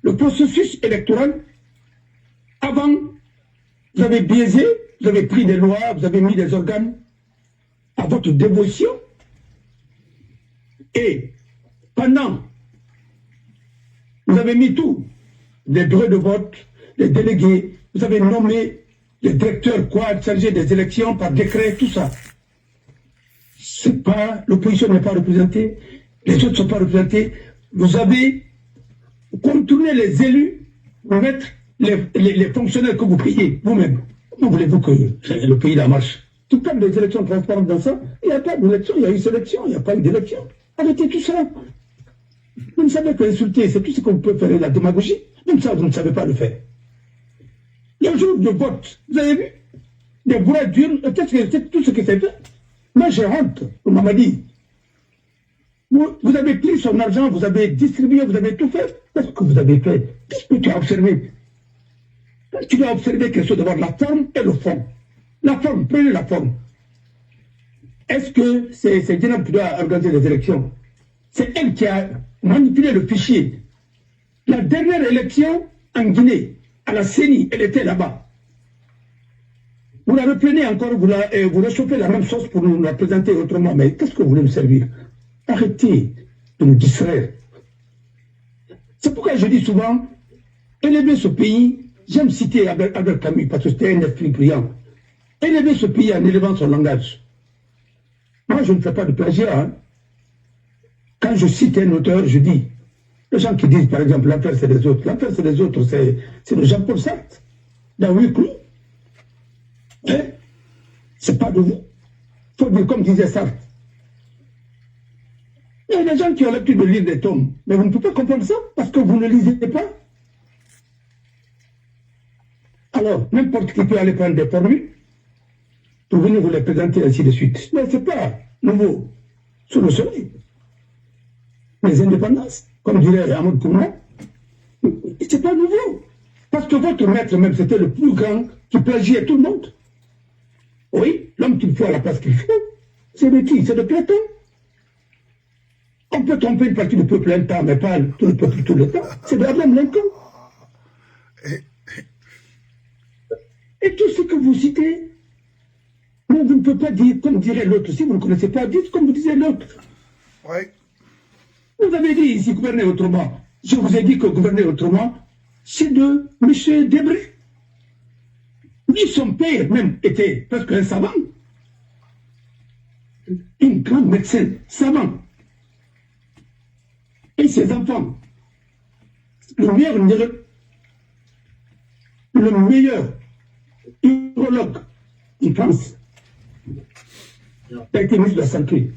le processus électoral, avant, vous avez biaisé, vous avez pris des lois, vous avez mis des organes à votre dévotion. Et pendant, vous avez mis tout, les bureaux de vote, les délégués, vous avez nommé les directeurs chargés des élections par décret, tout ça. C'est pas, l'opposition n'est pas représentée, les autres ne sont pas représentés. Vous avez contourné les élus pour mettre les fonctionnaires que vous payez vous-même. Comment voulez-vous que le pays la marche? Tout comme des élections transparentes dans ça, il n'y a pas d'élection, il y a eu sélection, il n'y a pas eu d'élection. Arrêtez tout ça. Vous ne savez qu'insulter, c'est tout ce que vous pouvez faire, la démagogie. Même ça, vous ne savez pas le faire. Le jour de vote, vous avez vu des bourrades d'urnes, c'est tout ce qui s'est fait. Moi, j'ai honte, on m'a dit. Vous avez pris son argent, vous avez distribué, vous avez tout fait. Qu'est-ce que vous avez fait? Qu'est-ce que tu as observé? Tu dois observer quelque chose d'abord, la forme et le fond. La forme, prenez la forme. Est-ce que c'est Djenab qui doit organiser les élections? C'est elle qui a manipulé le fichier. La dernière élection en Guinée, à la CENI, elle était là-bas. Vous la reprenez encore, vous réchauffez la même sauce pour nous la présenter autrement. Mais qu'est-ce que vous voulez me servir? Arrêtez de nous distraire. C'est pourquoi je dis souvent, élever ce pays, j'aime citer Albert Camus, parce que c'était un esprit brillant. Élever ce pays en élevant son langage. Moi, je ne fais pas de plagiat. Hein. Quand je cite un auteur, je dis, les gens qui disent, par exemple, l'affaire c'est des autres. L'affaire c'est des autres, c'est de Jean-Paul Sartre, dans Huis clos. Hein? C'est pas de vous. Il faut dire comme disait Sartre. Il y a des gens qui ont l'habitude de lire des tomes, mais vous ne pouvez pas comprendre ça parce que vous ne lisez pas. Alors, n'importe qui peut aller prendre des formules pour venir vous les présenter ainsi de suite. Mais ce n'est pas nouveau sous le soleil. Les indépendances, comme dirait Ahmed Kouma, ce n'est pas nouveau. Parce que votre maître même, c'était le plus grand qui plagiait tout le monde. Oui, l'homme qu'il faut à la place qu'il faut, c'est de qui? C'est de Platon. On peut tromper une partie du peuple un temps, mais pas tout le peuple tout le temps. C'est d'Abraham Lincoln. Et tout ce que vous citez, vous ne pouvez pas dire comme dirait l'autre. Si vous ne connaissez pas, dites comme vous disiez l'autre. Oui. Vous avez dit ici gouverner autrement. Je vous ai dit que gouverner autrement, c'est de M. Debré. Lui, son père même était presque un savant. Un grand médecin, savant. Et ses enfants, le meilleur urologue en France, a été ministre de la Santé.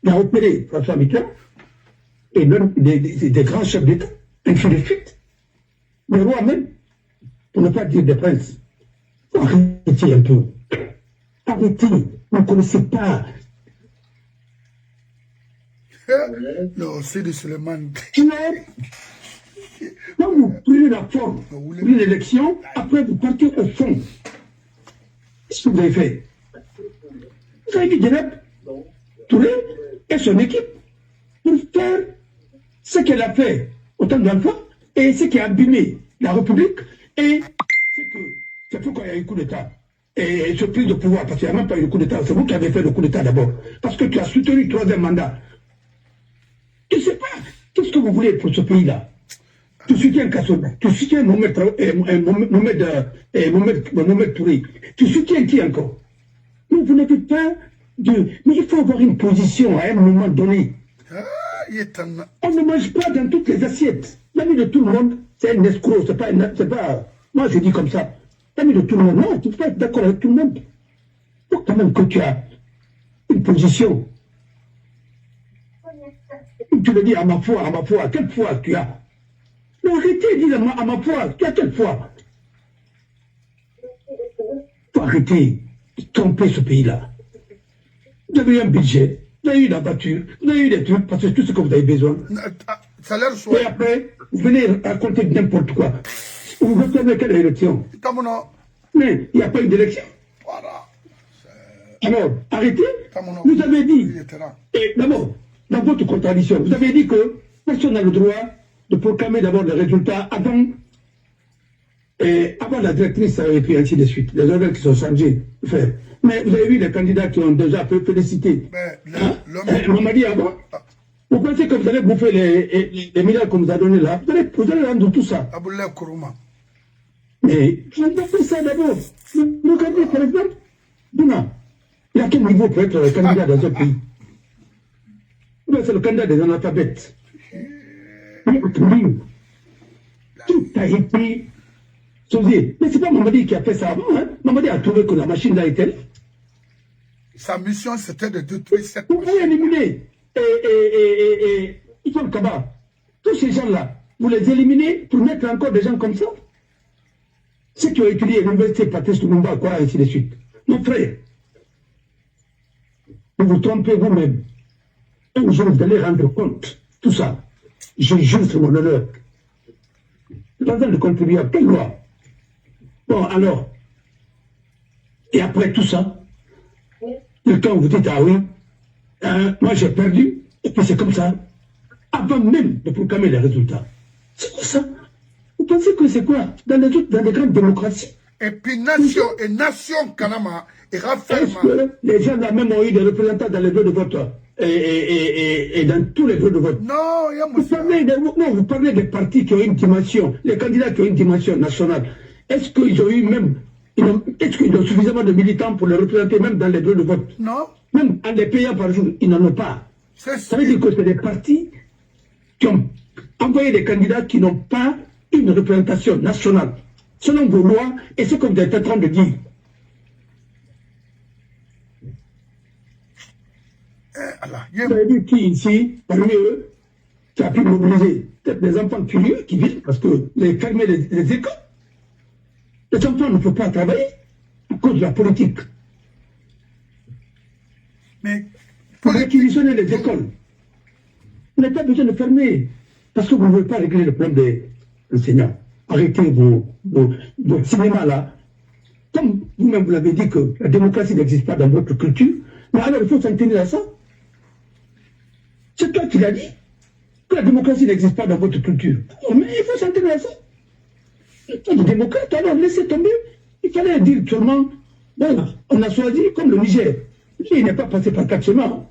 Il a opéré François Mitterrand et même des grands chefs d'État, ainsi de suite. Les rois même, pour ne pas dire des princes. Arrêtez un peu. Arrêtez. Vous ne connaissez pas. Non, c'est de Suleiman. Quand vous prenez la forme d'une élection, après vous partez au fond. Qu'est-ce que vous avez fait? Vous avez vu Djenab Touré et son équipe pour faire ce qu'elle a fait au temps d'Alpha et ce qui a abîmé la République et c'est pourquoi il y a eu coup d'État. Et ce prise de pouvoir, parce qu'il n'y a même pas eu de coup d'État, c'est vous qui avez fait le coup d'État d'abord. Parce que tu as soutenu le 3e mandat. Tu ne sais pas, qu'est-ce que vous voulez pour ce pays-là? Tu soutiens Kassoba, tu soutiens Mohamed Touré, tu soutiens qui encore? Mais vous n'avez pas de... Mais il faut avoir une position à un moment donné. On ne mange pas dans toutes les assiettes. L'ami de tout le monde, c'est un escroc, c'est pas... Moi je dis comme ça. L'ami de tout le monde, non, tu ne peux pas être d'accord avec tout le monde. Il faut quand même que tu as une position. Tu le dis à ma foi, quelle foi tu as? Mais arrêtez, dis-le-moi à ma foi, tu as quelle foi? Il faut arrêter de tromper ce pays-là. Vous avez eu un budget, vous avez eu la voiture, vous avez eu des trucs, parce que tout ce que vous avez besoin. Et après, vous venez raconter n'importe quoi. Vous retournez quelle élection? Mais il n'y a pas eu d'élection. Alors, arrêtez. Vous avez dit, et d'abord, dans votre contradiction, vous avez dit que personne n'a le droit de proclamer d'abord les résultats avant la directrice et puis ainsi de suite. Les ordres qui sont changés. Mais vous avez vu les candidats qui ont déjà félicité. Mamadi avant. Vous pensez que vous allez bouffer les milliards qu'on vous a donnés là? Vous allez rendre tout ça. Mais vous n'avez pas fait ça d'abord. Regardez par exemple, Bouna, il y a quel niveau pour être candidat dans ce pays? C'est le candidat des analphabètes. Tout a été sauvé. Mais ce n'est pas Mamadi qui a fait ça avant. Hein? Mamadi a trouvé que la machine là était là. Sa mission, c'était de détruire cette machine. Vous pouvez éliminer Issam Kaba. Tous ces gens-là, vous les éliminez pour mettre encore des gens comme ça. Ceux qui ont étudié l'université Patrice Lumumba, quoi, ainsi de suite. Mon frère, vous vous trompez vous-même. Un jour, vous allez rendre compte. Tout ça. Je jure sur mon honneur. L'argent de contribuable, quelle loi? Bon, alors. Et après tout ça, quand vous dites, ah oui, moi j'ai perdu, et puis c'est comme ça. Avant même de proclamer les résultats. C'est quoi ça? Vous pensez que c'est quoi? Dans les grandes démocraties. Et puis nation Kanama et Raphaël. Est-ce que les gens là même ont eu des représentants dans les bureaux de vote et dans tous les bureaux de vote? Non, il y a vous parlez des partis qui ont une dimension, les candidats qui ont une dimension nationale. Est-ce qu'ils ont eu même, est-ce qu'ils ont suffisamment de militants pour les représenter même dans les bureaux de vote? Non. Même en les payant par jour, ils n'en ont pas. Ça veut dire que c'est des partis qui ont envoyé des candidats qui n'ont pas une représentation nationale, selon vos lois et ce que vous êtes en train de dire. Vous avez dit qui ici, parmi eux, qui a pu mobiliser peut-être des enfants curieux qui viennent parce que vous avez fermé les écoles. Les enfants ne peuvent pas travailler à cause de la politique. Mais pour réquisitionner les écoles, vous n'avez pas besoin de fermer parce que vous ne voulez pas régler le problème des enseignants. Arrêtez vos cinémas là. Comme vous-même vous l'avez dit que la démocratie n'existe pas dans votre culture, mais alors il faut s'en tenir à ça. C'est toi qui l'as dit, que la démocratie n'existe pas dans votre culture. Mais il faut s'en tenir à ça. Les démocrates, alors laissez tomber. Il fallait dire seulement, bon, on a choisi comme le Niger. Lui, il n'est pas passé par 4 chemins.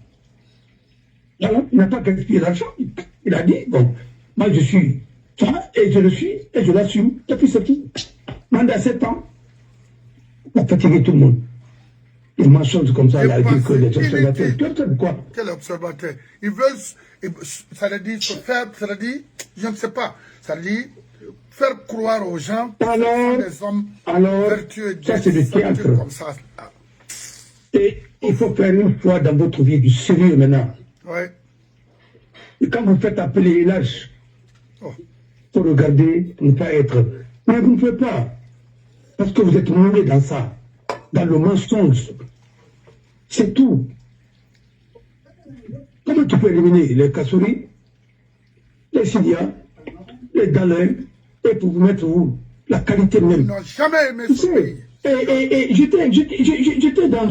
Alors, il n'a pas gaspillé l'argent. Il a dit, bon, moi je suis ça, et je le suis, et je l'assume. Depuis ce qui, mandat 7 ans, il a fatigué tout le monde. Il mentionne comme ça, il a dit que les observateurs, quoi? Quel observateur? Ils veulent, ça veut dire se faire, ça veut dire, je ne sais pas, ça veut dire faire croire aux gens que alors, des hommes vertueux, ça c'est du théâtre. Comme ça. Et il faut faire une fois dans votre vie du sérieux maintenant. Ouais. Et quand vous faites appeler l'âge, il faut regarder, pour ne pas être. Mais vous ne pouvez pas. Parce que vous êtes mouillé dans ça, dans le mensonge. C'est tout. Comment tu peux éliminer les Kassouri, les Sidia, les Dalin, et pour vous mettre où la qualité même. Ils n'ont jamais aimé ce pays. Et j'étais dans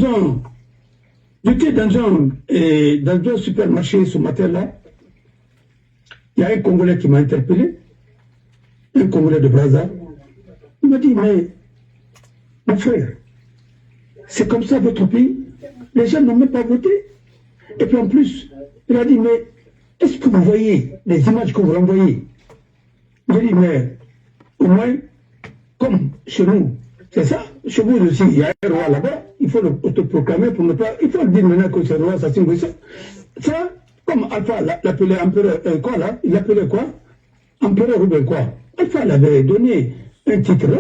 un supermarché ce matin-là. Il y a un Congolais qui m'a interpellé, un Congolais de Brazza. Il m'a dit, mais mon frère, c'est comme ça votre pays. Les gens n'ont même pas voté. Et puis en plus, il a dit, mais est-ce que vous voyez les images que vous renvoyez? J'ai dit, mais au moins, comme chez nous, c'est ça. Chez vous aussi, il y a un roi là-bas. Il faut l'autoproclamer pour ne pas... Il faut dire maintenant que c'est le roi Sassou Nguesso. Ça, comme Alpha l'appelait empereur... quoi là? Il l'appelait quoi? Empereur ou bien quoi? Alpha l'avait donné un titre là.